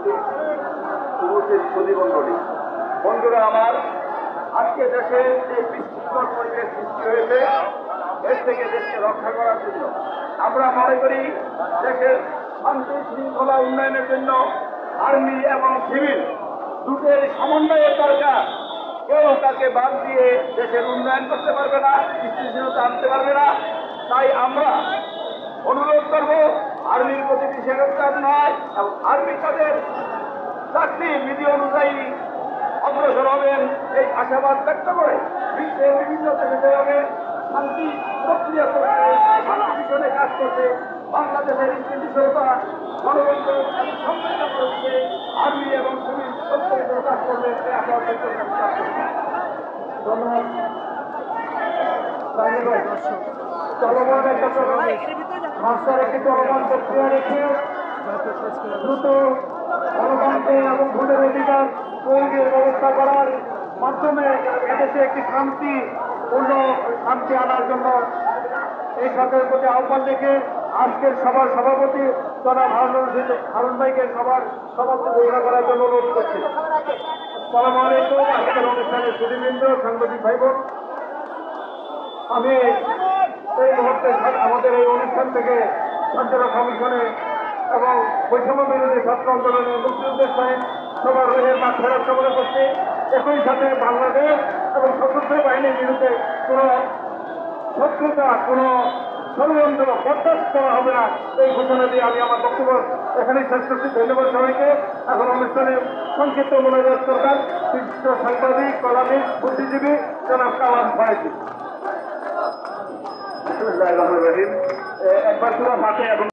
উপস্থিত সুধীমণ্ডলী, বন্ধুরা আমার, আজকে দেশে যে বিশৃঙ্খল পরিবেশ সৃষ্টি হয়েছে এর থেকে দেশকে রক্ষা করার জন্য আমরা মনে করি দেশের শান্তি শৃঙ্খলা উন্নয়নের জন্য আর্মি এবং সিভিল দুটোর সমন্বয়ের দরকার। কেউ তাকে বাদ দিয়ে দেশের উন্নয়ন করতে পারবে না, স্থিতিশীলতা আনতে পারবে না। তাই আমরা অনুরোধ করব আর্মির প্রতি নিষেধাজ্ঞা নয় এবং আর্মি তাদের চাকরি বিধি অনুযায়ী অগ্রসর হবেন এই আশাবাদ ব্যক্ত করে বিশ্বের বিভিন্ন দেশে যেভাবে শান্তি প্রক্রিয়া করছে, শান্তি মিশনে কাজ করছে, বাংলাদেশের স্থিতিশীলতা গণতন্ত্র এবং সমৃদ্ধ করছে আর্মি এবং সিভিল প্রত্যেক কাজ করবে এই আশাবাদ ব্যক্ত করে। ধন্যবাদ। চলমান একটা ভাষার একটি চলমান প্রক্রিয়া রেখে দ্রুত গণতন্ত্র এবং ভোটের অধিকার প্রয়োগের ব্যবস্থা করার মাধ্যমে এদেশে একটি শান্তিপূর্ণ শান্তি আনার জন্য এই সরকারের প্রতি আহ্বান রেখে আজকের সভার সভাপতি জনাব হারুন ভাইকে সবার সমাপ্ত ঘোষণা করার জন্য অনুরোধ করছি। আসসালামু আলাইকুম। আজকের অনুষ্ঠানের সুধীবৃন্দ, সাংবাদিক ভাই বোন, আমি এই মুহূর্তে আমাদের এই অনুষ্ঠান থেকে শান্তিরা কমিশনে এবং বৈষম্য বিরোধী ছাত্র আন্দোলনের মুক্তিযুদ্ধের সহিত সবার রোহের মাঠ ফেরত কামনা করছি। একই সাথে বাংলাদেশ এবং সশস্ত্র বাহিনীর বিরুদ্ধে কোনো শত্রুতা, কোনো ষড়যন্ত্র বরদাস্ত করা হবে না, এই ঘোষণা দিয়ে আমি আমার বক্তব্য এখানেই শেষ করছি। ধন্যবাদ সবাইকে। এখন অনুষ্ঠানে সংক্ষিপ্ত মনোযোগ সরকার বিশিষ্ট সাংবাদিক, কলামিস্ট, বুদ্ধিজীবী জনাব কালাম ভাইজি। একবার পুরো মাঠে এবং